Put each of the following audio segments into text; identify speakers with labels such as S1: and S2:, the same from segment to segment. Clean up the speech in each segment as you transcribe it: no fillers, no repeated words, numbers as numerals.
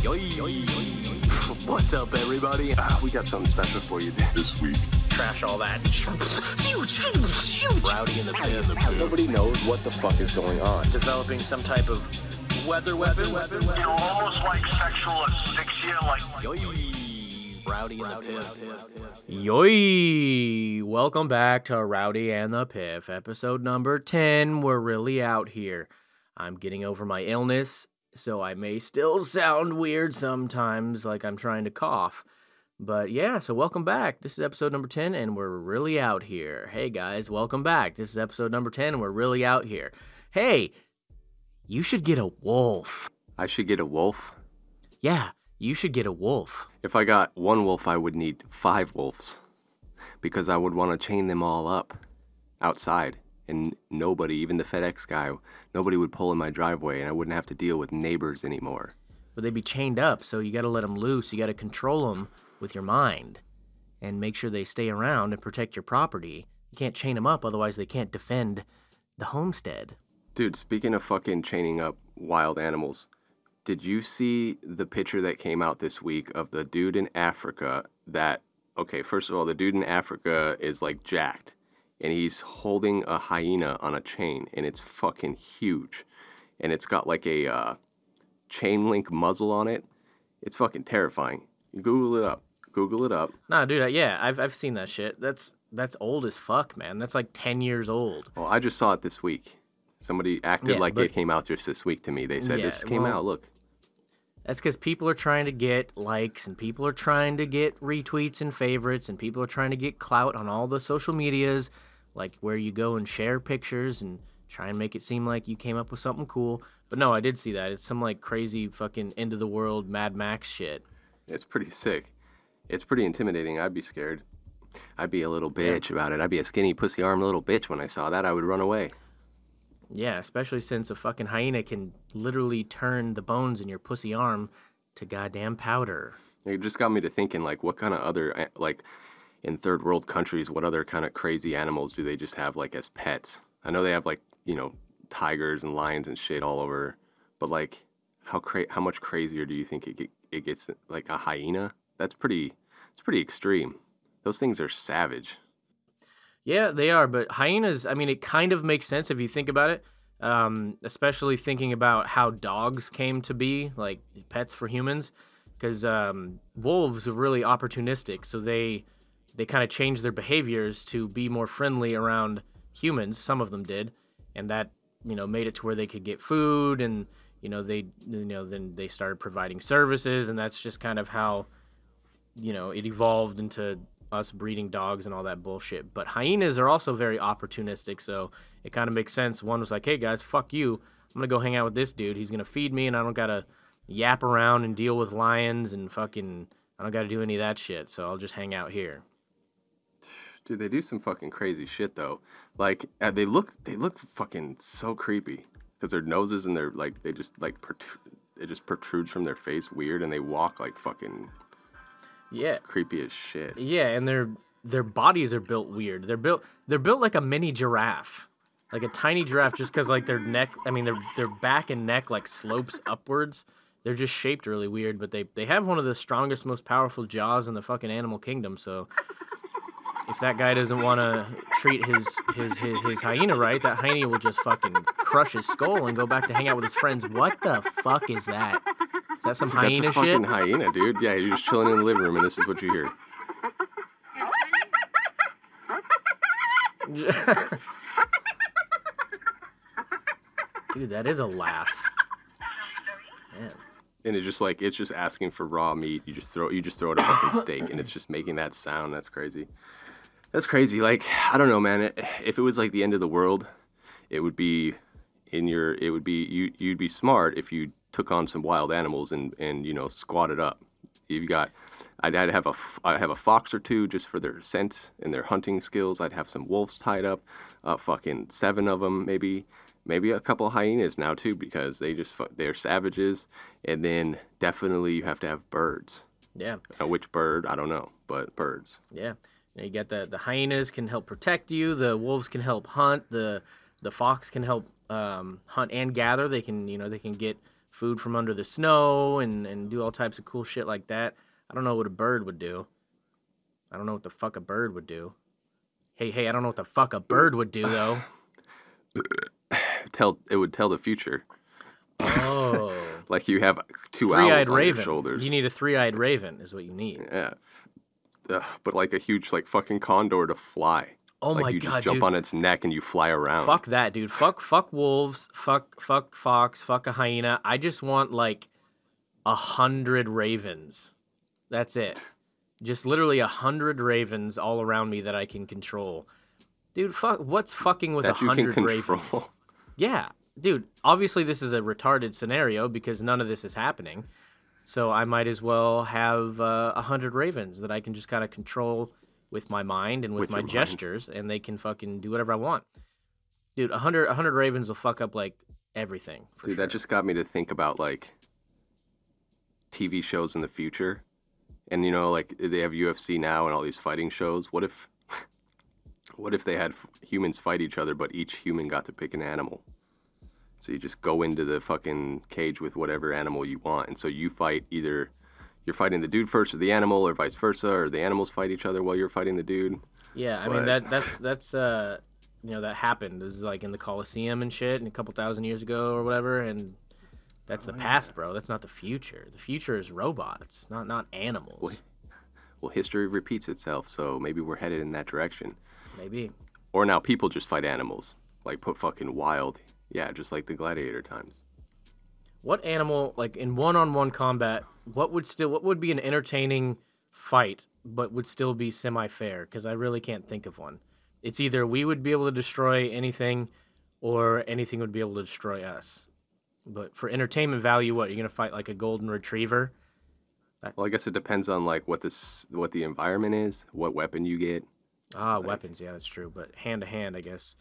S1: What's up, everybody? We got something special for you this week.
S2: Trash all that.
S1: Rowdy and The Piff. Nobody knows what the fuck is going on.
S2: Developing some type of weather weapon.
S3: You almost like sexual asphyxia, like...
S1: Rowdy and The Piff.
S2: Yoy! Welcome back to Rowdy and the Piff, episode number 10. We're really out here. I'm getting over my illness, so I may still sound weird sometimes, like I'm trying to cough. But yeah, so welcome back. This is episode number 10, and we're really out here. Hey guys, welcome back. This is episode number 10, and we're really out here. Hey, you should get a wolf.
S4: I should get a wolf?
S2: Yeah, you should get a wolf.
S4: If I got one wolf, I would need 5 wolves. Because I would want to chain them all up outside. And nobody, even the FedEx guy, nobody would pull in my driveway, and I wouldn't have to deal with neighbors anymore.
S2: But they'd be chained up, so you got to let them loose. You got to control them with your mind and make sure they stay around and protect your property. You can't chain them up, otherwise they can't defend the homestead.
S4: Dude, speaking of fucking chaining up wild animals, did you see the picture that came out this week of the dude in Africa that, okay, first of all, the dude in Africa is like jacked. And he's holding a hyena on a chain, and it's fucking huge. And it's got like a chain link muzzle on it. It's fucking terrifying. Google it up. Google it up.
S2: Nah, dude, yeah, I've seen that shit. That's old as fuck, man. That's like 10 years old.
S4: Well, I just saw it this week. Somebody acted like it came out just this week to me. They said, this came out, look.
S2: That's because people are trying to get likes, and people are trying to get retweets and favorites, and people are trying to get clout on all the social medias, like where you go and share pictures and try and make it seem like you came up with something cool. But no, I did see that. It's some like crazy fucking end of the world Mad Max shit.
S4: It's pretty sick. It's pretty intimidating. I'd be scared. I'd be a little bitch about it. I'd be a skinny pussy arm little bitch when I saw that. I would run away.
S2: Yeah, especially since a fucking hyena can literally turn the bones in your pussy arm to goddamn powder.
S4: It just got me to thinking, like, what kind of other, like, in third world countries, what other kind of crazy animals do they just have, like, as pets? I know they have, like, you know, tigers and lions and shit all over, but, like, how much crazier do you think it gets, like, a hyena? It's pretty extreme. Those things are savage.
S2: Yeah, they are, but hyenas, I mean, it kind of makes sense if you think about it, especially thinking about how dogs came to be, like, pets for humans, because wolves are really opportunistic, so they kind of changed their behaviors to be more friendly around humans. Some of them did, and that, you know, made it to where they could get food, and then they started providing services, and that's just kind of how, you know, it evolved into us breeding dogs and all that bullshit. But hyenas are also very opportunistic, so it kind of makes sense. One was like, hey guys, fuck you, I'm gonna go hang out with this dude. He's gonna feed me, and I don't gotta yap around and deal with lions and fucking, I don't gotta do any of that shit, so I'll just hang out here.
S4: Dude, they do some fucking crazy shit though. Like, they look fucking so creepy because their noses and their, like, they just protrudes from their face weird, and they walk like fucking creepy as shit.
S2: Yeah, and their bodies are built weird. They're built like a mini giraffe, like a tiny giraffe, just because like their neck, I mean their back and neck like slopes upwards. They're just shaped really weird, but they have one of the strongest, most powerful jaws in the fucking animal kingdom. So if that guy doesn't want to treat his hyena right, that hyena will just fucking crush his skull and go back to hang out with his friends. What the fuck is that? Is that some hyena shit?
S4: That's a fucking hyena, dude. Yeah, you're just chilling in the living room, and this is what you hear.
S2: Dude, that is a laugh. Man.
S4: And it's just asking for raw meat. You just throw it a fucking steak, and it's just making that sound. That's crazy. That's crazy. Like, I don't know, man. If it was like the end of the world, you'd be smart if you took on some wild animals and you know, squatted up. I'd have a fox or two just for their scent and their hunting skills. I'd have some wolves tied up, fucking 7 of them maybe a couple of hyenas now too, because they're savages. And then definitely you have to have birds.
S2: Yeah.
S4: Which bird, I don't know, but birds.
S2: Yeah. You got the hyenas can help protect you. The wolves can help hunt. The fox can help hunt and gather. They can get food from under the snow and do all types of cool shit like that. I don't know what a bird would do. I don't know what the fuck a bird would do. Hey, I don't know what the fuck a bird would do, though.
S4: It would tell the future.
S2: Oh.
S4: Like you have two owls on your shoulders.
S2: You need a three-eyed raven is what you need.
S4: Yeah. But like a huge like fucking condor to fly.
S2: Oh
S4: like
S2: my
S4: you
S2: god,
S4: just jump
S2: dude.
S4: on its neck and you fly around.
S2: Fuck that, dude. Fuck wolves. Fuck fox. Fuck a hyena. I just want like 100 ravens. That's it. Just literally 100 ravens all around me that I can control. Dude, what's fucking with 100 ravens? Yeah, dude. Obviously, this is a retarded scenario because none of this is happening. So I might as well have 100 ravens that I can just kind of control with my mind and with my gestures, and they can fucking do whatever I want. Dude, 100 ravens will fuck up like everything.
S4: Dude, that just got me to think about like TV shows in the future. And you know, like they have UFC now and all these fighting shows. What if they had humans fight each other, but each human got to pick an animal? So you just go into the fucking cage with whatever animal you want, and so you fight either you're fighting the dude first or the animal, or vice versa, or the animals fight each other while you're fighting the dude.
S2: Yeah, I mean that's you know, that happened. This is like in the Colosseum and shit, and a couple thousand years ago or whatever, and that's the past, bro. That's not the future. The future is robots, not animals.
S4: Well, history repeats itself, so maybe we're headed in that direction.
S2: Maybe.
S4: Or now people just fight animals, like put fucking wild, yeah, just like the gladiator times.
S2: What animal, like in one-on-one combat, what would be an entertaining fight, but would still be semi-fair? Because I really can't think of one. It's either we would be able to destroy anything, or anything would be able to destroy us. But for entertainment value, what, you're gonna fight like a golden retriever?
S4: Well, I guess it depends on like what the environment is, what weapon you get.
S2: Like, weapons, yeah, that's true. But hand to hand, I guess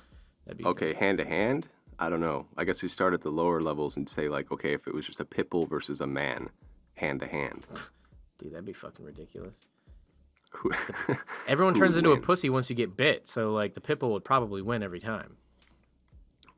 S2: that'd be
S4: okay. Hand to hand, I don't know. I guess you start at the lower levels and say like, okay, if it was just a pit bull versus a man, hand to hand.
S2: Dude, that'd be fucking ridiculous. Everyone turns into a pussy once you get bit, so like the pit bull would probably win every time.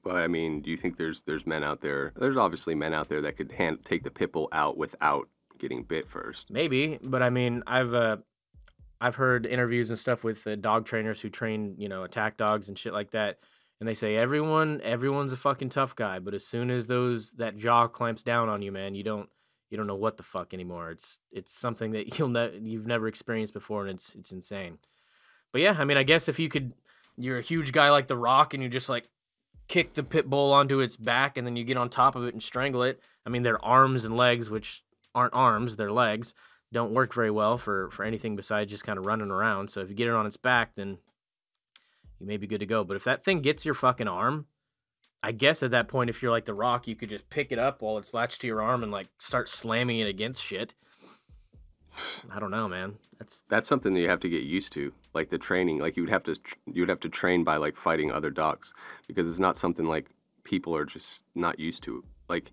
S4: But I mean, do you think there's men out there? There's obviously men out there that could take the pit bull out without getting bit first.
S2: Maybe, but I mean, I've heard interviews and stuff with dog trainers who train, you know, attack dogs and shit like that, and they say everyone's a fucking tough guy, but as soon as that jaw clamps down on you, man, you don't know what the fuck anymore. It's something that you've never experienced before, and it's insane. But yeah, I mean, I guess if you're a huge guy like The Rock and you just like kick the pit bull onto its back and then you get on top of it and strangle it. I mean, their arms and legs, which aren't arms, they're legs, don't work very well for anything besides just kind of running around. So if you get it on its back, then you may be good to go. But if that thing gets your fucking arm, I guess at that point, if you're like The Rock, you could just pick it up while it's latched to your arm and like start slamming it against shit. I don't know, man.
S4: That's something that you have to get used to, like the training. Like you'd have to train by like fighting other dogs, because it's not something like people are just not used to. Like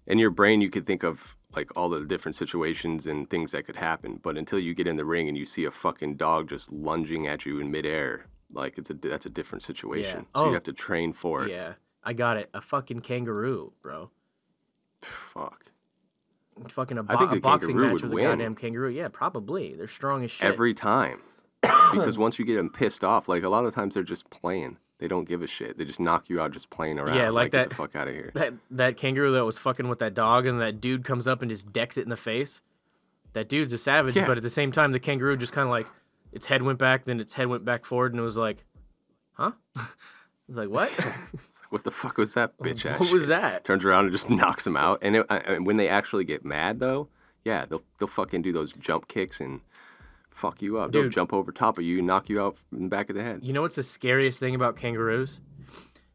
S4: in your brain, you could think of like all the different situations and things that could happen, but until you get in the ring and you see a fucking dog just lunging at you in midair, like that's a different situation.
S2: Yeah.
S4: So you have to train for it.
S2: Yeah, I got it. A fucking kangaroo, bro.
S4: Fuck.
S2: Fucking a
S4: boxing
S2: match with a goddamn kangaroo. Yeah, probably. They're strong as shit.
S4: Every time. Because once you get them pissed off, like a lot of times they're just playing. They don't give a shit. They just knock you out just playing around.
S2: Yeah, like that.
S4: Get the fuck out of here.
S2: That kangaroo that was fucking with that dog, and that dude comes up and just decks it in the face. That dude's a savage, but at the same time, the kangaroo just kind of like, its head went back, then its head went back forward, and it was like, huh? I was like, what?
S4: It's like, what the fuck was that bitch ass
S2: What was that?
S4: Turns around and just knocks him out. And when they actually get mad, though, yeah, they'll fucking do those jump kicks and fuck you up. Dude, they'll jump over top of you and knock you out in the back of the head.
S2: You know what's the scariest thing about kangaroos?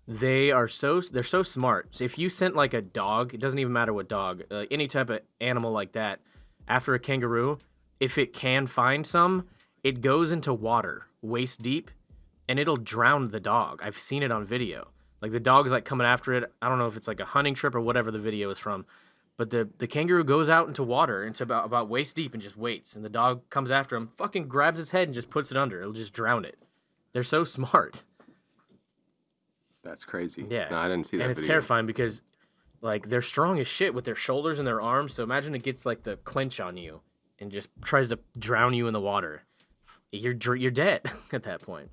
S2: They're so smart. So if you sent like a dog, it doesn't even matter what dog, any type of animal like that, after a kangaroo, if it can find some, it goes into water waist deep, and it'll drown the dog. I've seen it on video. Like the dog's like coming after it. I don't know if it's like a hunting trip or whatever the video is from, but the kangaroo goes out into water, into about waist deep, and just waits. And the dog comes after him, fucking grabs its head and just puts it under. It'll just drown it. They're so smart.
S4: That's crazy.
S2: Yeah.
S4: No, I didn't see that
S2: And it's
S4: video.
S2: terrifying because Like they're strong as shit with their shoulders and their arms. So imagine it gets like the clinch on you and just tries to drown you in the water. You're dead at that point.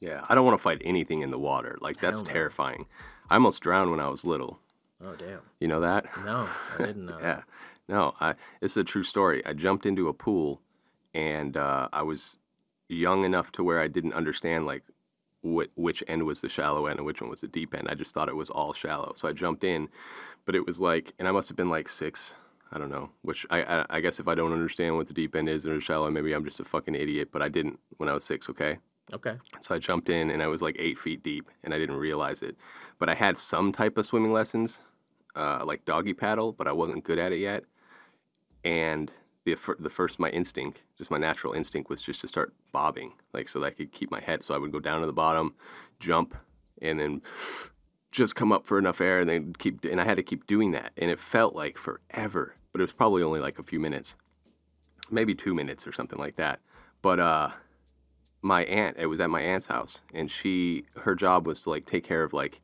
S4: Yeah, I don't want to fight anything in the water. Like, that's
S2: Hell no.
S4: terrifying. I almost drowned when I was little.
S2: Oh damn.
S4: You know that?
S2: No, I didn't know.
S4: Yeah. No, it's a true story. I jumped into a pool, and I was young enough to where I didn't understand, like, which end was the shallow end and which one was the deep end. I just thought it was all shallow. So I jumped in, but it was like, and I must have been like 6. I don't know, which I guess if I don't understand what the deep end is or the shallow, maybe I'm just a fucking idiot, but I didn't when I was 6, okay?
S2: Okay.
S4: So I jumped in, and I was like 8 feet deep, and I didn't realize it. But I had some type of swimming lessons, like doggy paddle, but I wasn't good at it yet. And my instinct, just my natural instinct, was just to start bobbing, like so that I could keep my head. So I would go down to the bottom, jump, and then just come up for enough air, and then and I had to keep doing that. And it felt like forever, but it was probably only like a few minutes, maybe 2 minutes or something like that. But my aunt, it was at my aunt's house, and her job was to like take care of like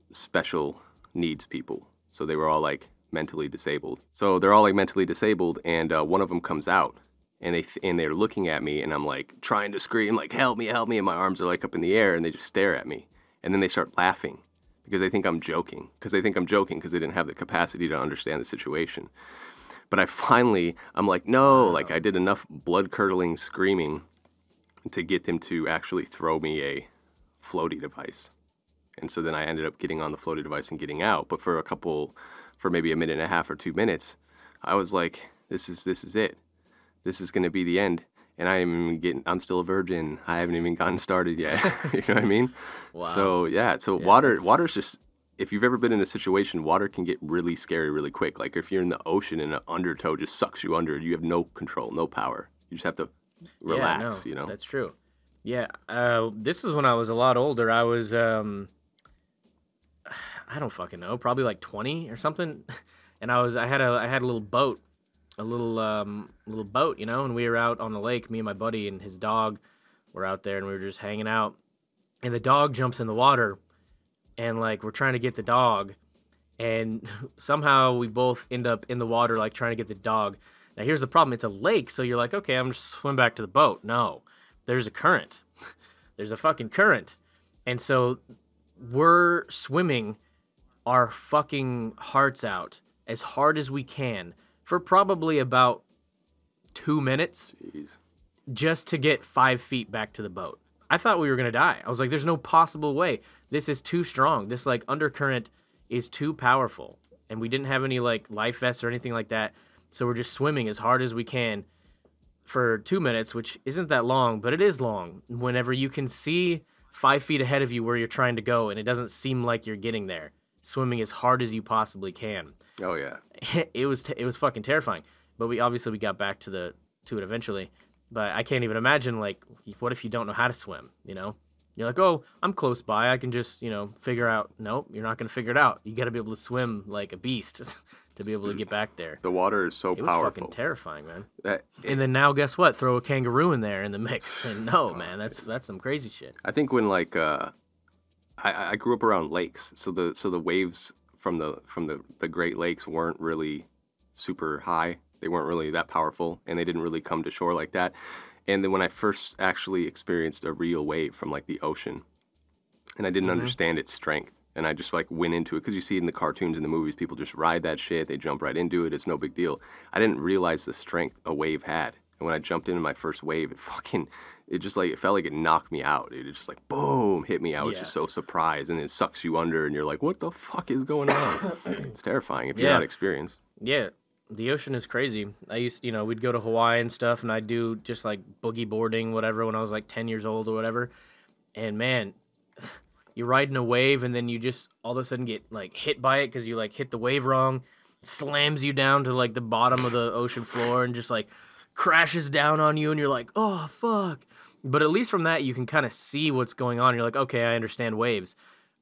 S4: special needs people. So they were all like mentally disabled. So they're all like mentally disabled, and one of them comes out, and they're looking at me, and I'm like trying to scream like help me, and my arms are like up in the air, and they just stare at me, and then they start laughing because they think I'm joking, because they didn't have the capacity to understand the situation. But I'm like, no, like I did enough blood-curdling screaming to get them to actually throw me a floaty device. And so then I ended up getting on the floaty device and getting out. But for maybe a minute and a half or 2 minutes, I was like, this is it. This is going to be the end. And I'm still a virgin. I haven't even gotten started yet. You know what I mean? Wow. So yeah, water's just, if you've ever been in a situation, water can get really scary really quick. Like if you're in the ocean and an undertow just sucks you under, you have no control, no power. You just have to relax, you know?
S2: That's true. Yeah, this is when I was a lot older. I was, I don't fucking know, probably like 20 or something. And I had a little boat, little boat, you know, and we were out on the lake, me and my buddy and his dog were out there, and we were just hanging out. And the dog jumps in the water, and like we're trying to get the dog, and somehow we both end up in the water, like trying to get the dog. Now, here's the problem. It's a lake, so you're like, okay, I'm just swim back to the boat. No, there's a current. There's a fucking current. And so we're swimming our fucking hearts out as hard as we can for probably about 2 minutes.
S4: Jeez.
S2: Just to get 5 feet back to the boat. I thought we were going to die. I was like, there's no possible way. This is too strong. This, like, undercurrent is too powerful. And we didn't have any, like, life vests or anything like that. So we're just swimming as hard as we can for 2 minutes, which isn't that long, but it is long. Whenever you can see 5 feet ahead of you where you're trying to go, and it doesn't seem like you're getting there, swimming as hard as you possibly can.
S4: Oh yeah.
S2: It was fucking terrifying. But we got back to it eventually. But I can't even imagine, like, what if you don't know how to swim? You know, you're like, oh, I'm close by. I can just, you know, figure out. Nope, you're not gonna figure it out. You got to be able to swim like a beast to be able to get back there.
S4: The water is so powerful.
S2: It was fucking terrifying, man. And then now, guess what? Throw a kangaroo in there in the mix, and no, man, that's some crazy shit.
S4: I think when like I grew up around lakes, so the waves from the Great Lakes weren't really super high. They weren't really that powerful, and they didn't really come to shore like that. And then when I first actually experienced a real wave from like the ocean, and I didn't understand its strength, and I just like went into it because you see it in the cartoons and the movies, people just ride that shit, they jump right into it, it's no big deal. I didn't realize the strength a wave had, and when I jumped into my first wave, it felt like it knocked me out. It just like boom hit me. I was just so surprised, and it sucks you under, and you're like, what the fuck is going on? It's terrifying if you're not experienced.
S2: Yeah. The ocean is crazy. We'd go to Hawaii and stuff, and I'd do just like boogie boarding, whatever, when I was like 10 years old or whatever. And man, you're riding a wave, and then you just all of a sudden get like hit by it because you like hit the wave wrong, slams you down to like the bottom of the ocean floor, and just like crashes down on you, and you're like, oh fuck. But at least from that, you can kind of see what's going on. You're like, okay, I understand waves.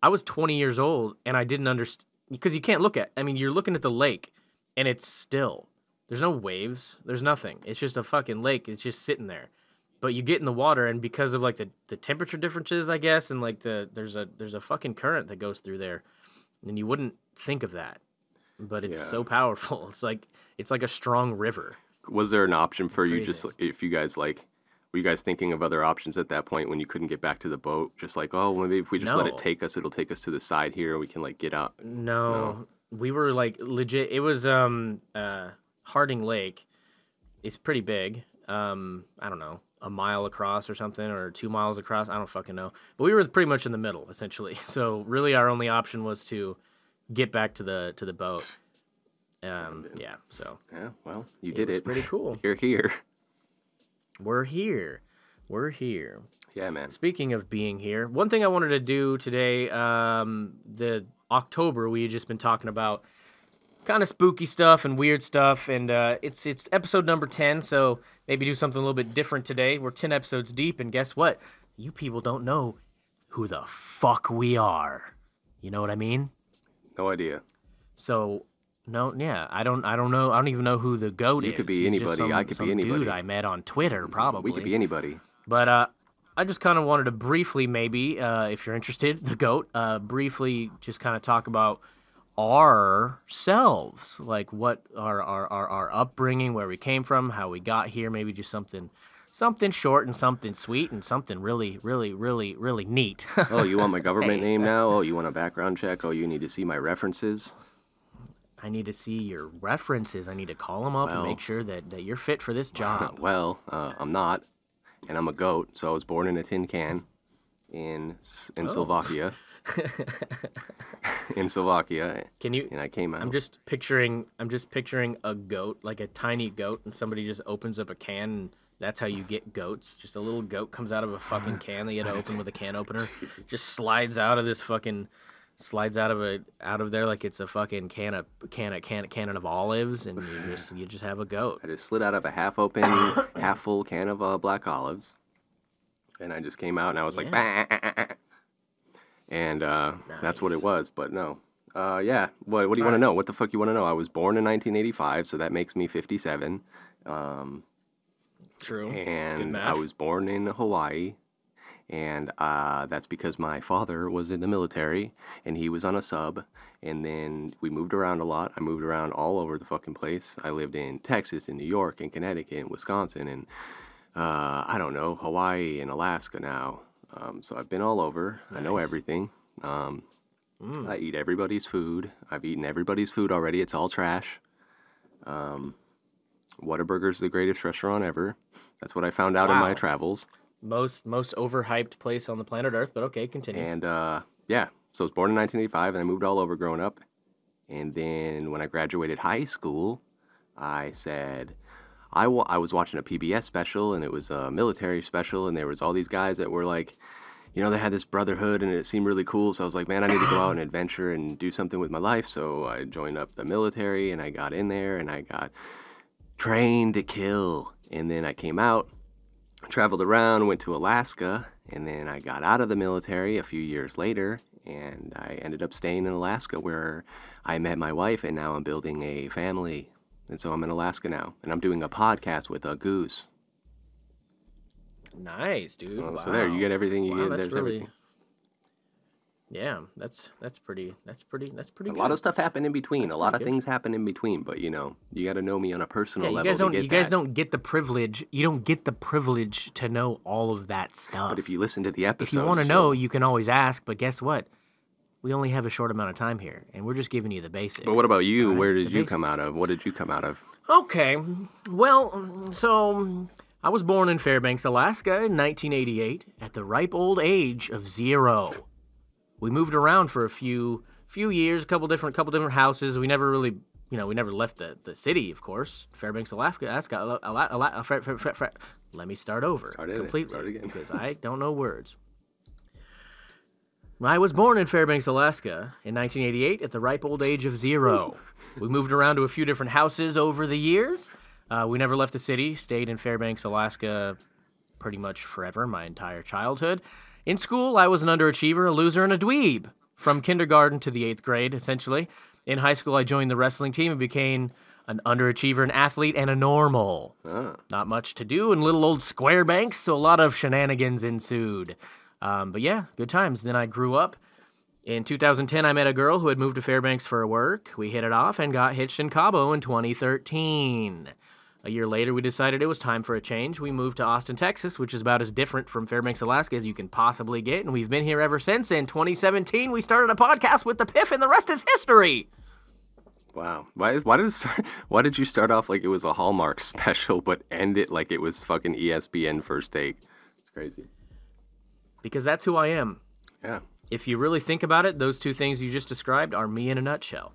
S2: I was 20 years old, and I didn't understand, because you can't you're looking at the lake, and it's still. There's no waves. There's nothing. It's just a fucking lake. It's just sitting there. But you get in the water, and because of like the temperature differences, I guess, and like there's a fucking current that goes through there. and you wouldn't think of that, but it's
S4: Yeah.
S2: so powerful. It's like a strong river.
S4: Was there an option for you
S2: crazy.
S4: just if you guys were you guys thinking of other options at that point when you couldn't get back to the boat? Just like, oh, well, maybe if we just let it
S2: No.
S4: take us, it'll take us to the side here and we can like get out.
S2: No, we were like legit. It was Harding Lake. It's pretty big. I don't know, a mile across or something, or 2 miles across. I don't fucking know. But we were pretty much in the middle, essentially. So really, our only option was to get back to the boat. Yeah. So
S4: Yeah, well, you did
S2: was
S4: it.
S2: pretty cool.
S4: You're here.
S2: we're here. We're here.
S4: Yeah, man.
S2: Speaking of being here, one thing I wanted to do today, the October, we had just been talking about kind of spooky stuff and weird stuff, and it's episode number 10, so maybe do something a little bit different today. We're 10 episodes deep, and guess what? You people don't know who the fuck we are. You know what I mean?
S4: No idea.
S2: So, no, yeah, I don't know. I don't even know who the GOAT is.
S4: You could be
S2: He's just
S4: anybody. I could be
S2: some
S4: anybody.
S2: dude I met on Twitter, probably.
S4: We could be anybody.
S2: But I just kind of wanted to briefly, maybe, if you're interested, the GOAT, briefly just kind of talk about ourselves, like what our upbringing, where we came from, how we got here, maybe just something short and something sweet and something really, really, really, really neat.
S4: Oh, you want my government
S2: Hey,
S4: name now? Oh, you want a background check? Oh, you need to see my references?
S2: I need to see your references. I need to call them up and
S4: Well.
S2: make sure that you're fit for this job.
S4: Well, I'm not, and I'm a goat. So I was born in a tin can in Slovakia. In Slovakia,
S2: Can you?
S4: and I came out.
S2: I'm just picturing a goat, like a tiny goat, and somebody just opens up a can, and that's how you get goats. Just a little goat comes out of a fucking can that you had to open with a can opener. Just slides out of this fucking, out of there like it's a fucking can of olives, and you just have a goat.
S4: I just slid out of a half-open, half-full can of black olives, and I just came out, and I was like,
S2: Yeah.
S4: bah. And that's what
S2: Nice.
S4: it was. But no, yeah. What do you want to know? What the fuck you want to know? I was born in 1985, so that makes me 57.
S2: True. Good
S4: And
S2: math.
S4: I was born in Hawaii, and that's because my father was in the military, and he was on a sub, and then we moved around a lot. I moved around all over the fucking place. I lived in Texas, in New York, in Connecticut, in Wisconsin, and I don't know, Hawaii and Alaska now. So I've been all over. I know everything. I eat everybody's food. I've eaten everybody's food already. It's all trash. Whataburger's the greatest restaurant ever. That's what I found out in my
S2: Wow.
S4: travels.
S2: Most overhyped place on the planet Earth, but okay, continue.
S4: And yeah, so I was born in 1985, and I moved all over growing up. And then when I graduated high school, I said, I was watching a PBS special, and it was a military special, and there was all these guys that were like, you know, they had this brotherhood, and it seemed really cool. So I was like, man, I need to go out and adventure and do something with my life. So I joined up the military, and I got in there, and I got trained to kill. And then I came out, traveled around, went to Alaska, and then I got out of the military a few years later, and I ended up staying in Alaska, where I met my wife, and now I'm building a family. And so I'm in Alaska now, and I'm doing a podcast with a goose.
S2: Nice, dude.
S4: Oh,
S2: Wow.
S4: so there, you get everything you get.
S2: That's
S4: There's
S2: really.
S4: everything.
S2: Yeah, that's pretty. That's pretty
S4: A
S2: good.
S4: lot of stuff happened in between.
S2: That's
S4: A lot
S2: pretty
S4: of
S2: good.
S4: things happen in between, but you know, you got to know me on a personal
S2: Yeah,
S4: level to get
S2: you guys
S4: that.
S2: don't get the privilege. You don't get the privilege to know all of that stuff.
S4: But if you listen to the episodes,
S2: If you want to know, you can always ask. But guess what? We only have a short amount of time here, and we're just giving you the basics.
S4: But what about you?
S2: Alright?
S4: Where did
S2: The
S4: you
S2: basics.
S4: come out of? What did you come out of?
S2: Okay, well, so I was born in Fairbanks, Alaska in 1988 at the ripe old age of 0. We moved around for a few years, a couple different houses. We never really, we never left the city, of course. Fairbanks, Alaska. Let me start over
S4: Start it.
S2: completely
S4: Start again.
S2: because I don't know words. I was born in Fairbanks, Alaska in 1988 at the ripe old age of 0. We moved around to a few different houses over the years. We never left the city, stayed in Fairbanks, Alaska pretty much forever, my entire childhood. In school, I was an underachiever, a loser, and a dweeb. From kindergarten to the 8th grade, essentially. In high school, I joined the wrestling team and became an underachiever, an athlete, and a normal. Not much to do in little old Squarebanks, so a lot of shenanigans ensued. But yeah, good times. Then I grew up In 2010, I met a girl who had moved to Fairbanks for work. We hit it off and got hitched in Cabo in 2013. A year later, we decided it was time for a change. We moved to Austin, Texas, which is about as different from Fairbanks, Alaska as you can possibly get, and we've been here ever since. In 2017, we started a podcast with The Piff, and the rest is history.
S4: Wow. Why did you start off like it was a Hallmark special, but end it like it was fucking ESPN First Take? It's crazy.
S2: Because that's who I am.
S4: Yeah.
S2: If you really think about it, those two things you just described are me in a nutshell.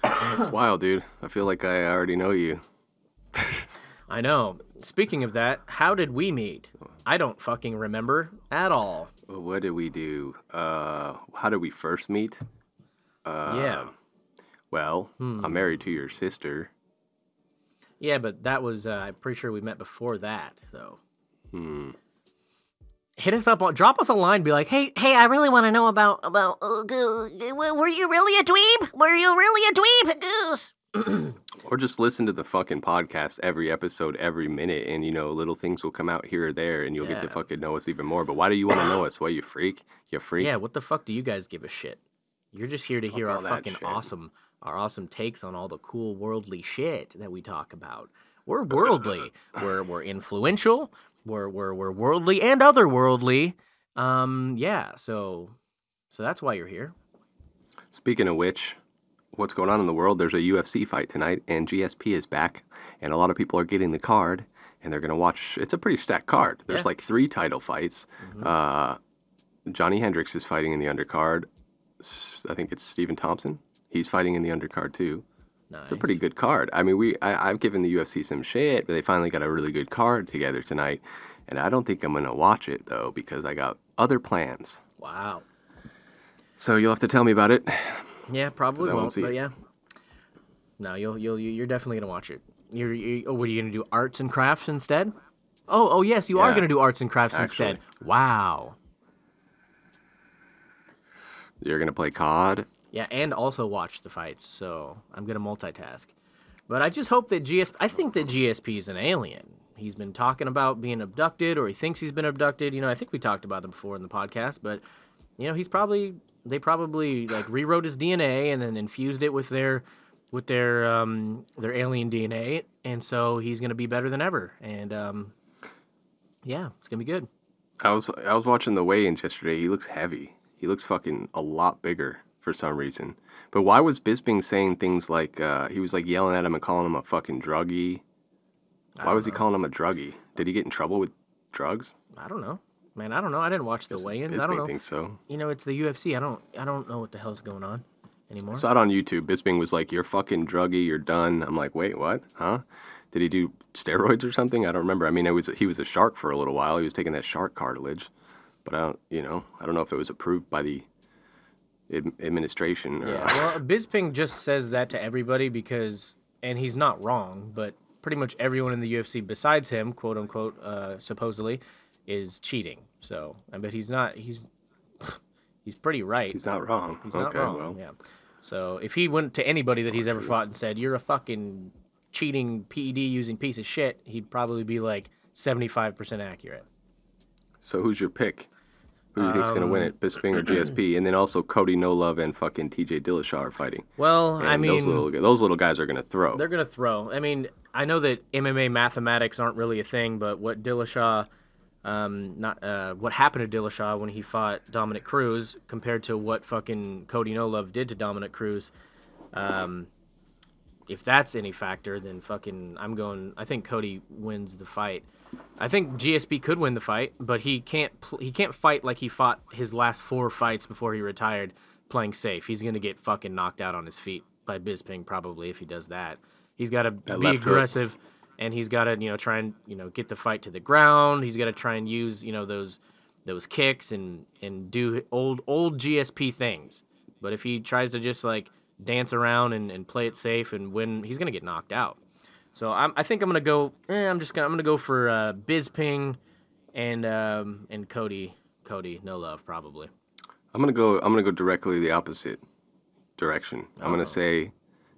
S4: It's wild, dude. I feel like I already know you.
S2: I know. Speaking of that, how did we meet? I don't fucking remember at all.
S4: What did we do? How did we first meet?
S2: Yeah.
S4: Well, I'm married to your sister.
S2: Yeah, but that was, I'm pretty sure we met before that, though. Hit us up, drop us a line, be like, hey, I really want to know about, were you really a dweeb? Were you really a dweeb, Goose?
S4: Or just listen to the fucking podcast every episode, every minute, and, you know, little things will come out here or there, and you'll get to fucking know us even more. But why do you want to know us? Why, you freak? You freak?
S2: Yeah, what the fuck do you guys give a shit? You're just here to hear our fucking
S4: shit.
S2: awesome takes on all the cool worldly shit that we talk about. We're worldly. We're influential. We're worldly and otherworldly. Yeah, so that's why you're here.
S4: Speaking of which, what's going on in the world? There's a UFC fight tonight, and GSP is back, and a lot of people are getting the card, and they're going to watch. It's a pretty stacked card. There's like 3 title fights. Johnny Hendricks is fighting in the undercard. I think it's Stephen Thompson. He's fighting in the undercard too.
S2: Nice.
S4: It's a pretty good card. I mean, I've given the UFC some shit, but they finally got a really good card together tonight. And I don't think I'm going to watch it, though, because I got other plans.
S2: Wow.
S4: So you'll have to tell me about it.
S2: Yeah, probably won't, but yeah. No, you're definitely going to watch it. What are you going to do, arts and crafts instead? Oh, yes, you are going to do arts and crafts instead. Wow.
S4: You're going to play COD?
S2: Yeah, and also watch the fights, so I'm going to multitask. But I just hope that I think that GSP is an alien. He's been talking about being abducted, or he thinks he's been abducted. You know, I think we talked about it before in the podcast, but, you know, they probably like rewrote his DNA and then infused it with their alien DNA, and so he's going to be better than ever. And, yeah, it's going to be good.
S4: I was watching the weigh-ins yesterday. He looks heavy. He looks fucking a lot bigger for some reason. But why was Bisping saying things like, he was like yelling at him and calling him a fucking druggie? Why was he calling him a druggie? Did he get in trouble with drugs?
S2: I don't know. Man, I don't know. I didn't watch the weigh-ins. I don't know.
S4: Bisping thinks so.
S2: You know, it's the UFC. I don't know what the hell's going on anymore.
S4: I saw it on YouTube. Bisping was like, "You're fucking druggie. You're done." I'm like, "Wait, what? Huh? Did he do steroids or something?" I don't remember. I mean, he was a shark for a little while. He was taking that shark cartilage, but I don't know if it was approved by the administration.
S2: Yeah. Well, Bisping just says that to everybody and he's not wrong, but pretty much everyone in the UFC besides him, quote unquote, supposedly, is cheating. So I bet he's not. He's pretty right.
S4: He's not wrong.
S2: He's not wrong. Well. Yeah. So if he went to anybody that he's ever fought and said, "You're a fucking cheating PED using piece of shit," he'd probably be like 75% accurate.
S4: So who's your pick? Who do you think's gonna win it, Bisping or GSP? And then also Cody No Love and fucking TJ Dillashaw are fighting.
S2: Well,
S4: and
S2: I mean,
S4: those little guys are gonna throw.
S2: They're gonna throw. I mean, I know that MMA mathematics aren't really a thing, but what Dillashaw, what happened to Dillashaw when he fought Dominic Cruz compared to what fucking Cody No Love did to Dominic Cruz, if that's any factor, then fucking I think Cody wins the fight. I think GSP could win the fight, but he can't fight like he fought his last 4 fights before he retired, playing safe. He's gonna get fucking knocked out on his feet by Bisping probably if he does that. He's got to be aggressive, and he's got to try and get the fight to the ground. He's got to try and use those kicks and do old GSP things. But if he tries to just like dance around and play it safe and win, he's gonna get knocked out. So I think I'm gonna go. I'm gonna go for Bisping and Cody No Love probably.
S4: I'm gonna go directly the opposite direction. I'm gonna say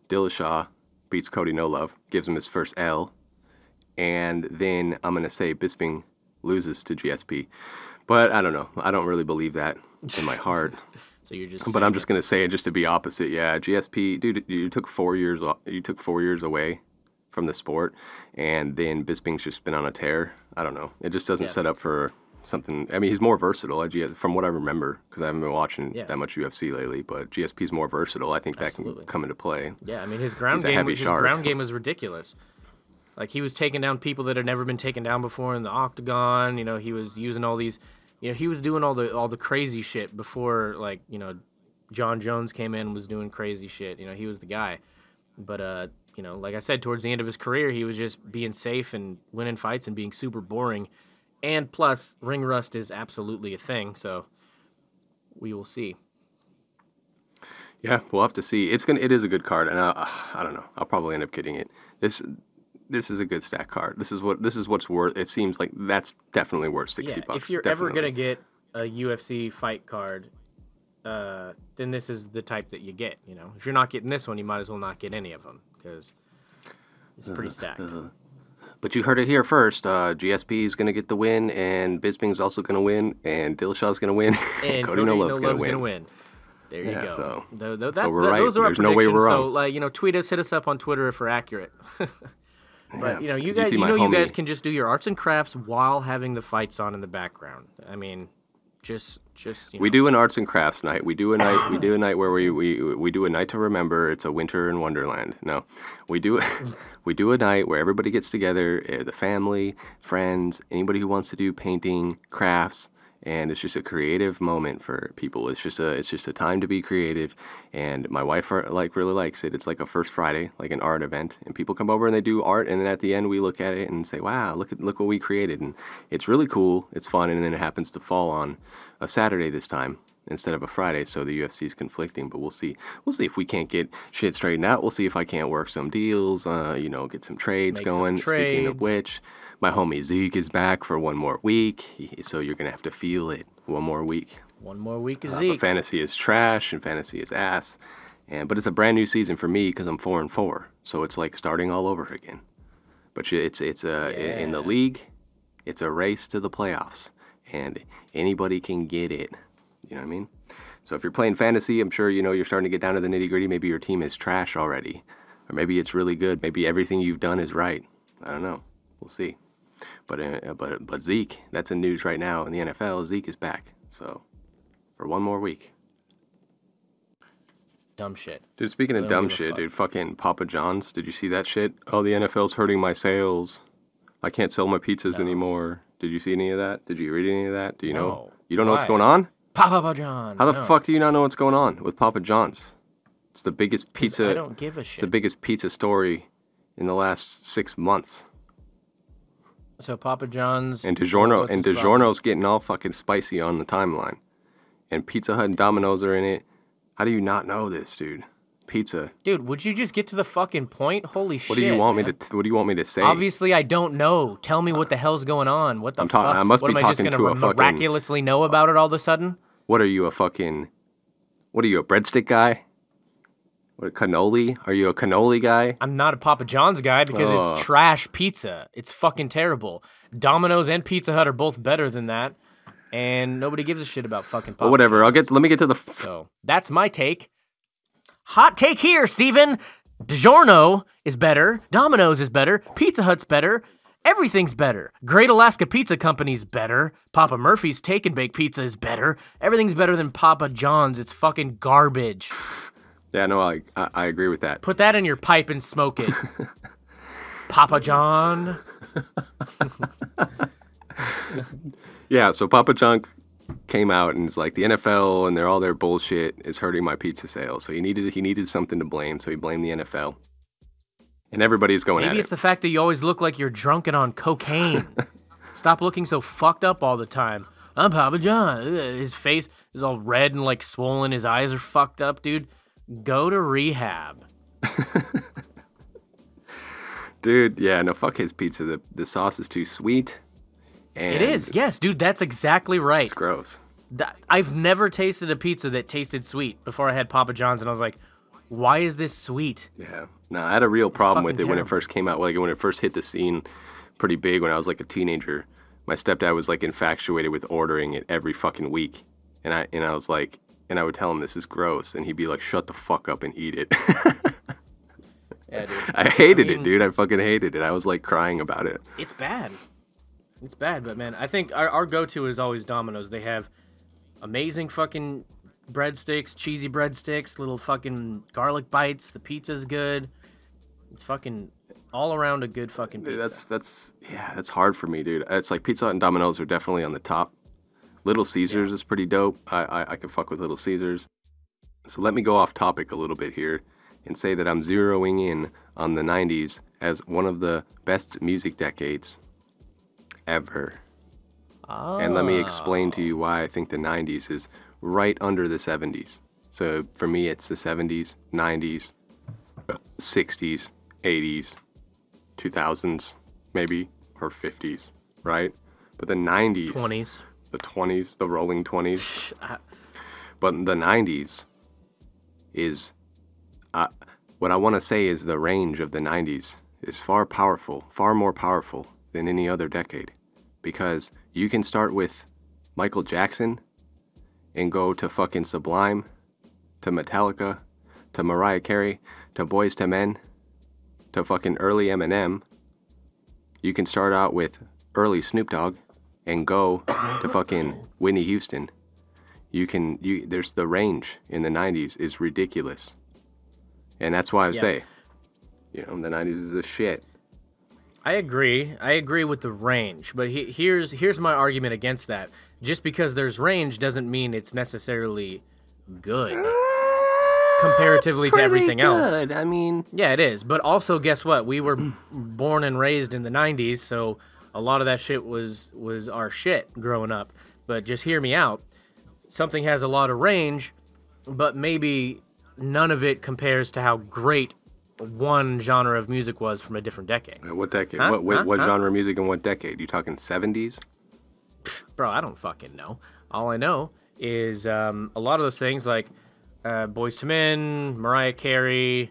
S4: Dillashaw beats Cody No Love, gives him his first L, and then I'm gonna say Bisping loses to GSP. But I don't know. I don't really believe that in my heart.
S2: So you're just.
S4: But I'm just gonna say it just to be opposite. Yeah, GSP, dude, you took 4 years. You took 4 years away from the sport, and then Bisping's just been on a tear. I don't know. It just doesn't set up for something. I mean, he's more versatile, from what I remember, because I haven't been watching that much UFC lately. But GSP's more versatile. I think that can come into play.
S2: Yeah, I mean, his ground game was ridiculous. Like, he was taking down people that had never been taken down before in the octagon. You know, he was using all these. You know, he was doing all the crazy shit before, like, you know, John Jones came in and was doing crazy shit. You know, he was the guy. But you know, like I said, towards the end of his career, he was just being safe and winning fights and being super boring. And plus, ring rust is absolutely a thing, so we will see.
S4: Yeah, we'll have to see. It is a good card, and I don't know. I'll probably end up getting it. This is a good stack card. This is what's worth. It seems like that's definitely worth $60.
S2: If you're ever gonna get a UFC fight card, then this is the type that you get. You know, if you're not getting this one, you might as well not get any of them because it's pretty stacked.
S4: But you heard it here first. GSP is going to get the win, and Bisping's also going to win, and Dillashaw's going to win,
S2: and
S4: Cody No Love's going to win.
S2: There you go.
S4: So
S2: we're
S4: right.
S2: Those are
S4: There's no way we're wrong.
S2: So, like, you know, tweet us, hit us up on Twitter if we're accurate. But, you know, you guys can just do your arts and crafts while having the fights on in the background. I mean, just you know.
S4: We do an arts and crafts night. We do a night. We do a night where we do a night to remember. It's a winter in Wonderland. No, we do a night where everybody gets together, the family, friends, anybody who wants to do painting, crafts, and it's just a creative moment for people. It's just a time to be creative. And my wife really likes it. It's like a First Friday, like an art event, and people come over and they do art, and then at the end we look at it and say, "Wow, look what we created!" And it's really cool. It's fun, and then it happens to fall on a Saturday this time instead of a Friday, so the UFC is conflicting. But we'll see. We'll see if we can't get shit straightened out. We'll see if I can't work some deals. Get some trades going. Speaking of which, my homie Zeke is back for one more week, so you're gonna have to feel it. One more week.
S2: One more week of Zeke.
S4: But fantasy is trash and fantasy is ass, but it's a brand new season for me because I'm 4-4, so it's like starting all over again. But it's in the league, it's a race to the playoffs, and anybody can get it. You know what I mean? So if you're playing fantasy, I'm sure you're starting to get down to the nitty gritty. Maybe your team is trash already, or maybe it's really good. Maybe everything you've done is right. I don't know. We'll see. But Zeke, that's in news right now in the NFL. Zeke is back, so for one more week.
S2: Dumb shit.
S4: Dude, speaking of dumb shit, dude, fucking Papa John's. Did you see that shit? Oh, the NFL's hurting my sales. I can't sell my pizzas anymore. Did you see any of that? Did you read any of that? Do you know? You don't know what's going on?
S2: Papa John.
S4: How the fuck do you not know what's going on with Papa John's? It's the biggest pizza.
S2: I don't give a shit.
S4: It's the biggest pizza story in the last 6 months.
S2: So Papa John's
S4: and DiGiorno's getting all fucking spicy on the timeline, and Pizza Hut and Domino's are in it. How do you not know this, dude? Pizza.
S2: Dude, would you just get to the fucking point? Holy shit!
S4: What do you want me to say?
S2: Obviously, I don't know. Tell me what the hell's going on. What the fuck?
S4: I must be talking to a fucking.
S2: Miraculously know about it all of a sudden?
S4: What are you, a breadstick guy? What, a cannoli? Are you a cannoli guy?
S2: I'm not a Papa John's guy because it's trash pizza. It's fucking terrible. Domino's and Pizza Hut are both better than that, and nobody gives a shit about fucking Papa
S4: whatever.
S2: John's.
S4: Let me get to the.
S2: So that's my take. Hot take here, Steven. DiGiorno is better. Domino's is better. Pizza Hut's better. Everything's better. Great Alaska Pizza Company's better. Papa Murphy's Take and Bake Pizza is better. Everything's better than Papa John's. It's fucking garbage.
S4: Yeah, no, I agree with that.
S2: Put that in your pipe and smoke it. Papa John.
S4: Yeah, so Papa John came out and is like, the NFL and all their bullshit is hurting my pizza sales. So he needed something to blame, so he blamed the NFL. And everybody's going at it.
S2: Maybe it's the fact that you always look like you're drunk and on cocaine. Stop looking so fucked up all the time. I'm Papa John. His face is all red and like swollen. His eyes are fucked up, dude. Go to rehab.
S4: Dude, yeah, no, fuck his pizza. The sauce is too sweet. And
S2: it is, yes, dude, that's exactly right.
S4: It's gross.
S2: I've never tasted a pizza that tasted sweet before I had Papa John's, and I was like, why is this sweet?
S4: Yeah. No, I had a real problem with it when it first came out. Like, when it first hit the scene pretty big when I was like a teenager. My stepdad was like infatuated with ordering it every fucking week. And I was like, and I would tell him this is gross, and he'd be like, "Shut the fuck up and eat it."
S2: Yeah, dude.
S4: I hated it, dude. I fucking hated it. I was like crying about it.
S2: It's bad. It's bad, but man, I think our go-to is always Domino's. They have amazing fucking breadsticks, cheesy breadsticks, little fucking garlic bites. The pizza's good. It's fucking all around a good fucking pizza.
S4: Dude, that's hard for me, dude. It's like Pizza Hut and Domino's are definitely on the top. Little Caesars is pretty dope. I can fuck with Little Caesars. So let me go off topic a little bit here and say that I'm zeroing in on the 90s as one of the best music decades ever.
S2: Oh.
S4: And let me explain to you why I think the 90s is right under the 70s. So for me, it's the 70s, 90s, 60s, 80s, 2000s, maybe, or 50s, right? But the 90s...
S2: 20s.
S4: The 20s, the rolling 20s. But the 90s is... what I want to say is the range of the 90s is far more powerful than any other decade. Because you can start with Michael Jackson and go to fucking Sublime, to Metallica, to Mariah Carey, to Boyz II Men, to fucking early Eminem. You can start out with early Snoop Dogg and go to fucking Whitney Houston. There's the range in the 90s is ridiculous. And that's why I say, the 90s is a shit.
S2: I agree. I agree with the range, but here's my argument against that. Just because there's range doesn't mean it's necessarily good comparatively to everything else.
S4: I mean,
S2: yeah, it is. But also, guess what? We were born and raised in the 90s, so a lot of that shit was our shit growing up. But just hear me out. Something has a lot of range, but maybe none of it compares to how great one genre of music was from a different decade.
S4: What decade? What genre of music in what decade? You talking 70s?
S2: Bro, I don't fucking know. All I know is a lot of those things like Boyz II Men, Mariah Carey,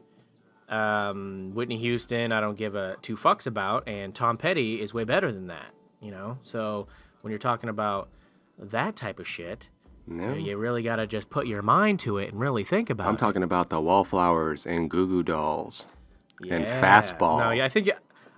S2: Whitney Houston, I don't give a two fucks about, and Tom Petty is way better than that, So when you're talking about that type of shit, you really gotta just put your mind to it and really think about it.
S4: I'm talking about the Wallflowers and Goo Goo Dolls and Fastball.
S2: No, yeah, I think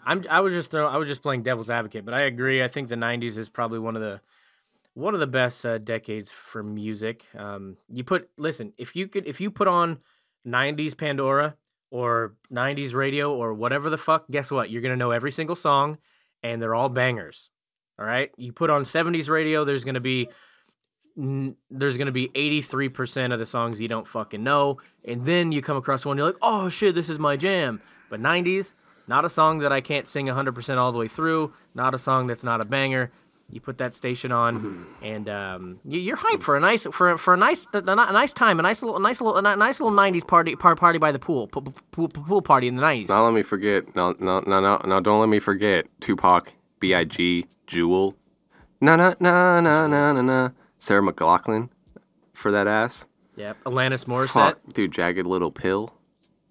S2: I was just playing devil's advocate, but I agree. I think the 90s is probably one of the best decades for music. If you put on 90s Pandora or 90s radio or whatever the fuck, guess what? You're gonna know every single song, and they're all bangers. All right. You put on 70s radio, there's gonna be 83% of the songs you don't fucking know, and then you come across one, you're like, oh shit, this is my jam. But 90s, not a song that I can't sing 100% all the way through, not a song that's not a banger. You put that station on, and you're hyped for a nice time, a nice little 90s party by the pool party in the 90s.
S4: Now let me forget. No, don't let me forget. Tupac, B.I.G., Jewel, na. Sarah McLachlan for that ass.
S2: Yep. Alanis Morissette.
S4: Fuck, dude, Jagged Little Pill.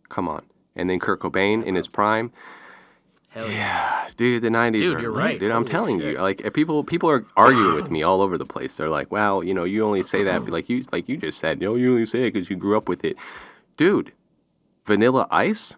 S4: Come on. And then Kurt Cobain in his prime.
S2: Hell yeah.
S4: Dude, the 90s
S2: dude,
S4: are
S2: you're
S4: lit,
S2: right.
S4: Dude, I'm telling you. Like, people are arguing with me all over the place. They're like, well, you only say that, like you just said, you only say it because you grew up with it. Dude, Vanilla Ice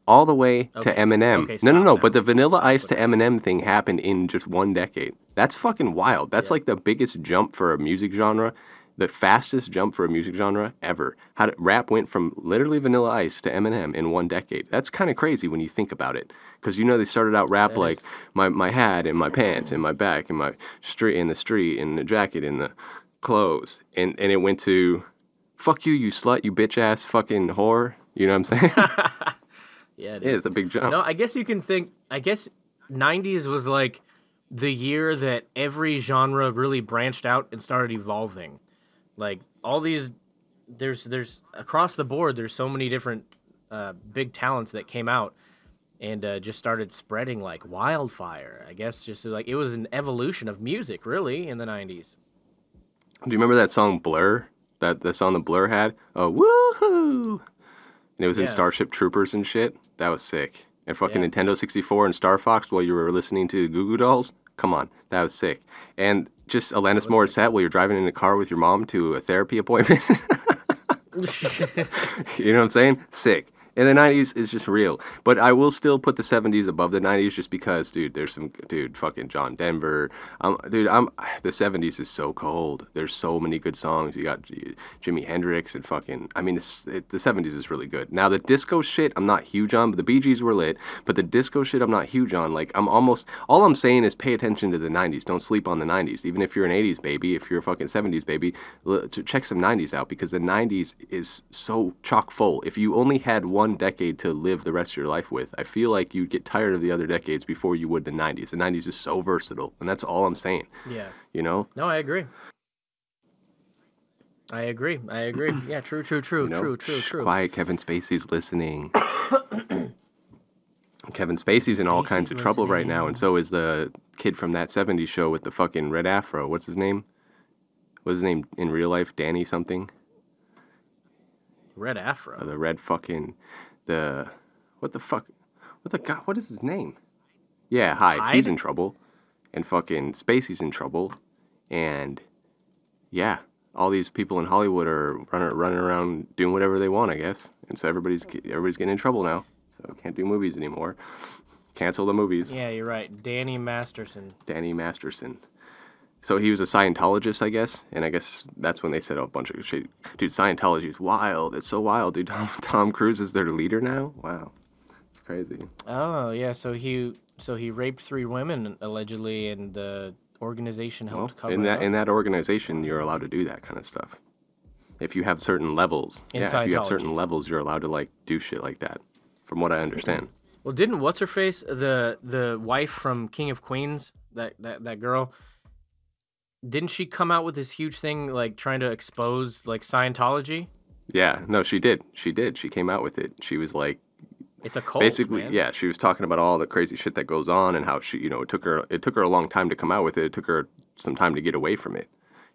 S4: all the way to Eminem.
S2: Okay,
S4: no. But the Vanilla Ice to Eminem thing happened in just one decade. That's fucking wild. That's like the biggest jump for a music genre, the fastest jump for a music genre ever. Rap went from literally Vanilla Ice to Eminem in one decade. That's kind of crazy when you think about it. Because they started out rap like my hat and my pants and my back and my in the street and the jacket and the clothes. And it went to fuck you slut, you bitch ass fucking whore. You know what I'm saying?
S2: Yeah, dude.
S4: Yeah, it's a big jump.
S2: No, I guess 90s was like the year that every genre really branched out and started evolving. Like all these, there's across the board, there's so many different big talents that came out and just started spreading like wildfire. I guess just like it was an evolution of music really in the 90s.
S4: Do you remember that song Blur? The song that Blur had? Oh, woohoo! And it was in Starship Troopers and shit. That was sick. And fucking Nintendo 64 and Star Fox while you were listening to Goo Goo Dolls. Come on, that was sick. And Just Alanis Morissette while you're driving in a car with your mom to a therapy appointment. You know what I'm saying? Sick. And the 90s is just real. But I will still put the 70s above the 90s just because, dude, there's some, fucking John Denver. The 70s is so cold. There's so many good songs. You got Jimi Hendrix and fucking, I mean, the 70s is really good. Now, the disco shit, I'm not huge on, but the Bee Gees were lit. But the disco shit, I'm not huge on. Like, all I'm saying is pay attention to the 90s. Don't sleep on the 90s. Even if you're an 80s baby, if you're a fucking 70s baby, check some 90s out because the 90s is so chock full. If you only had one decade to live the rest of your life with, I feel like you'd get tired of the other decades before you would the 90s. The 90s is so versatile, and that's all I'm saying.
S2: Yeah.
S4: You know?
S2: No, I agree. Yeah, true.
S4: Quiet, Kevin Spacey's listening. Kevin Spacey's in all kinds of trouble right now, and so is the kid from that 70s show with the fucking red afro. What's his name? What's his name in real life? Danny something?
S2: Red afro.
S4: The red fucking... What is his name? Yeah, Hyde. He's in trouble. And fucking Spacey's in trouble. And yeah, all these people in Hollywood are running around doing whatever they want, I guess. And so everybody's getting in trouble now. So can't do movies anymore. Cancel the movies.
S2: Yeah, you're right. Danny Masterson.
S4: So he was a Scientologist, I guess, and I guess that's when they said a bunch of shit. Dude, Scientology is wild. It's so wild, dude. Tom Cruise is their leader now? Wow. It's crazy.
S2: Oh, yeah, so he raped 3 women, allegedly, and the organization helped cover it up.
S4: In that organization, you're allowed to do that kind of stuff. If you have certain levels. If you have certain levels, you're allowed to, like, do shit like that, from what I understand.
S2: Well, didn't What's-Her-Face, the wife from King of Queens, that girl... Didn't she come out with this huge thing, like, trying to expose, like, Scientology?
S4: Yeah, no, she did. She came out with it. She was like...
S2: It's a cult,
S4: basically,
S2: man.
S4: Yeah, she was talking about all the crazy shit that goes on and how she, it took her a long time to come out with it. It took her some time to get away from it,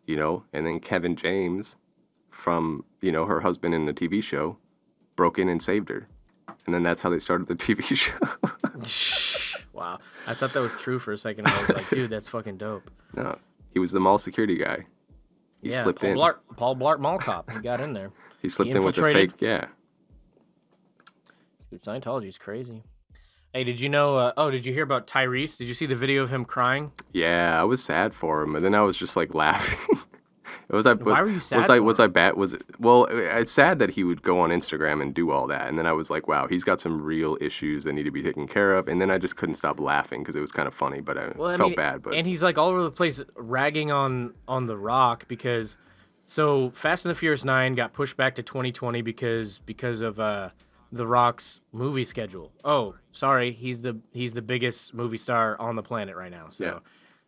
S4: And then Kevin James from, her husband in the TV show broke in and saved her. And then that's how they started the TV show.
S2: Wow. I thought that was true for a second. I was like, dude, that's fucking dope.
S4: No. He was the mall security guy. He slipped in.
S2: Paul Blart Mall Cop. He got in there.
S4: He slipped in with a fake, yeah.
S2: Dude, Scientology's crazy. Hey, did you know, did you hear about Tyrese? Did you see the video of him crying?
S4: Yeah, I was sad for him, and then I was just, like, laughing.
S2: Why were you sad for him?
S4: Well, it's sad that he would go on Instagram and do all that, and then I was like, wow, he's got some real issues that need to be taken care of, and then I just couldn't stop laughing because it was kind of funny, but I felt bad. But
S2: and he's like all over the place ragging on The Rock because so Fast and the Furious 9 got pushed back to 2020 because of The Rock's movie schedule. Oh, sorry, he's the biggest movie star on the planet right now, so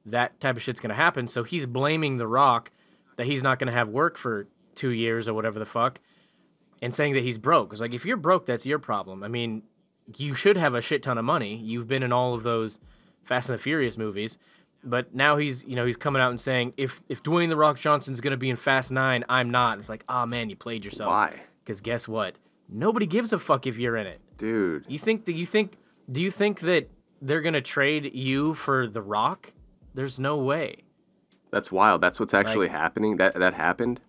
S2: that type of shit's gonna happen. So he's blaming The Rock that he's not going to have work for 2 years or whatever the fuck, and saying that he's broke. It's like, if you're broke, that's your problem. I mean, you should have a shit ton of money. You've been in all of those Fast and the Furious movies, but now he's coming out and saying, if Dwayne The Rock Johnson's going to be in Fast 9, I'm not. It's like, oh man, you played yourself.
S4: Why?
S2: Because guess what? Nobody gives a fuck if you're in it.
S4: Dude.
S2: Do you think that they're going to trade you for The Rock? There's no way.
S4: That's wild. That's what's actually happening. That happened.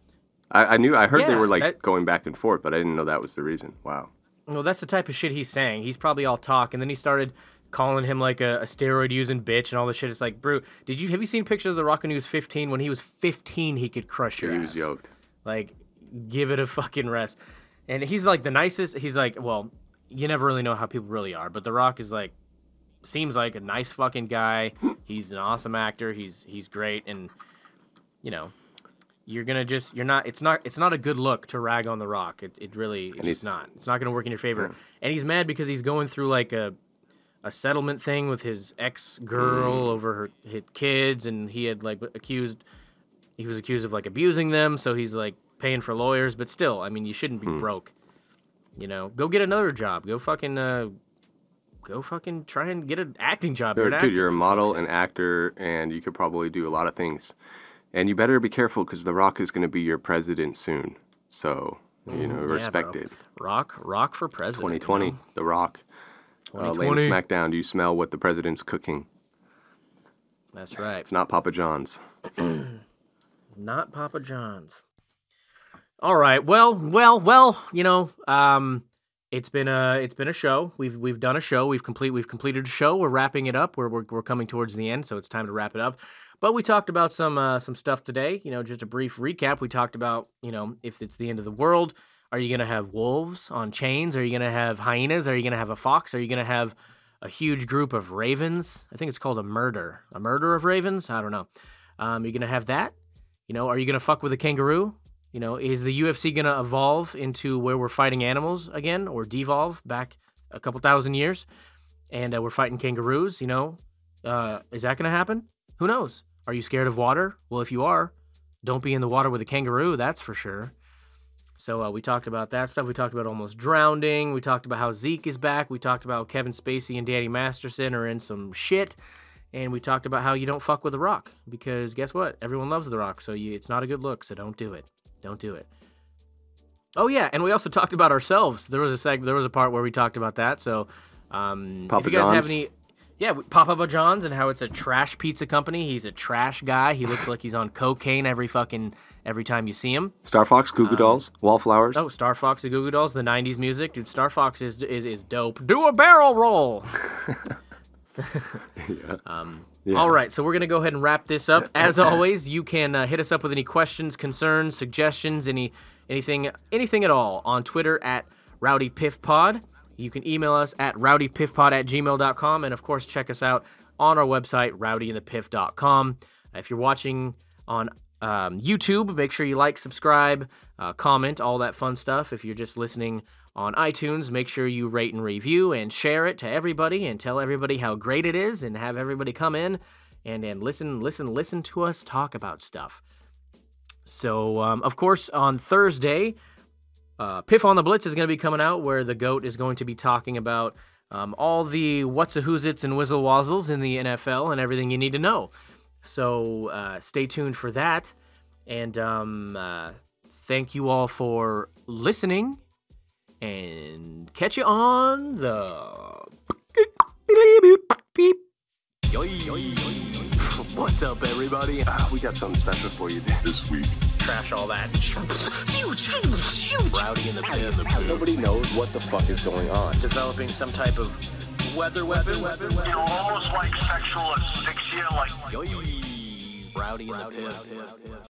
S4: I heard they were going back and forth, but I didn't know that was the reason. Wow.
S2: Well, that's the type of shit he's saying. He's probably all talk, and then he started calling him like a steroid using bitch and all this shit. It's like, bro, have you seen pictures of The Rock when he was 15? When he was 15, he could crush your ass.
S4: He was yoked.
S2: Like, give it a fucking rest. And he's like the nicest. He's like, well, you never really know how people really are, but The Rock is like, seems like a nice fucking guy. He's an awesome actor. He's great, and you're not. It's not a good look to rag on The Rock. It's not. It's not gonna work in your favor. Yeah. And he's mad because he's going through like a settlement thing with his ex-girl over his kids, and he had like he was accused of like abusing them, so he's like paying for lawyers. But still, I mean, you shouldn't be broke. Go get another job. Go fucking try and get an acting job.
S4: Dude, you're a model, an actor, and you could probably do a lot of things. And you better be careful because The Rock is going to be your president soon. So, respect it.
S2: Rock for president.
S4: 2020, The Rock.
S2: 2020.
S4: Laying smackdown. Do you smell what the president's cooking?
S2: That's right.
S4: It's not Papa John's.
S2: Not Papa John's. All right. Well. You know, it's been a show. We've done a show. We've completed a show. We're wrapping it up. We're coming towards the end, so it's time to wrap it up. But we talked about some stuff today. You know, just a brief recap. We talked about, you know, if it's the end of the world, are you gonna have wolves on chains? Are you gonna have hyenas? Are you gonna have a fox? Are you gonna have a huge group of ravens? I think it's called a murder of ravens. I don't know. You're gonna have that. You know, are you gonna fuck with a kangaroo? You know, is the UFC gonna evolve into where we're fighting animals again, or devolve back a couple thousand years, and we're fighting kangaroos? You know, is that gonna happen? Who knows? Are you scared of water? Well, if you are, don't be in the water with a kangaroo. That's for sure. So we talked about that stuff. We talked about almost drowning. We talked about how Zeke is back. We talked about Kevin Spacey and Danny Masterson are in some shit. And we talked about how you don't fuck with The Rock. Because guess what? Everyone loves The Rock. So it's not a good look. So don't do it. Don't do it. Oh, yeah. And we also talked about ourselves. There was a part where we talked about that. So if you guys have any... Yeah, Papa John's and how it's a trash pizza company. He's a trash guy. He looks like he's on cocaine every time you see him.
S4: Star Fox, Goo Goo Dolls, Wallflowers.
S2: Oh, Star Fox, the Goo Goo Dolls, the 90s music. Dude, Star Fox is dope. Do a barrel roll.
S4: Yeah.
S2: All right, so we're going to go ahead and wrap this up. As always, you can hit us up with any questions, concerns, suggestions, anything at all on Twitter at RowdyPiffPod. You can email us at rowdypiffpod@gmail.com, and of course, check us out on our website, rowdyandthepiff.com. If you're watching on YouTube, make sure you like, subscribe, comment, all that fun stuff. If you're just listening on iTunes, make sure you rate and review and share it to everybody and tell everybody how great it is and have everybody come in and listen to us talk about stuff. So, of course, on Thursday, Piff on the Blitz is going to be coming out, where the GOAT is going to be talking about all the what's-a-who's-its and whizzle-wazzles in the NFL and everything you need to know. So stay tuned for that. And thank you all for listening. And catch you on the...
S1: What's up, everybody? We got something special for you this week.
S2: Trash all that.
S1: Rowdy and the Piff. Nobody knows what the fuck is going on.
S2: Developing some type of weather weapon.
S3: You know, almost like sexual asphyxia, like...
S1: Rowdy and the Piff.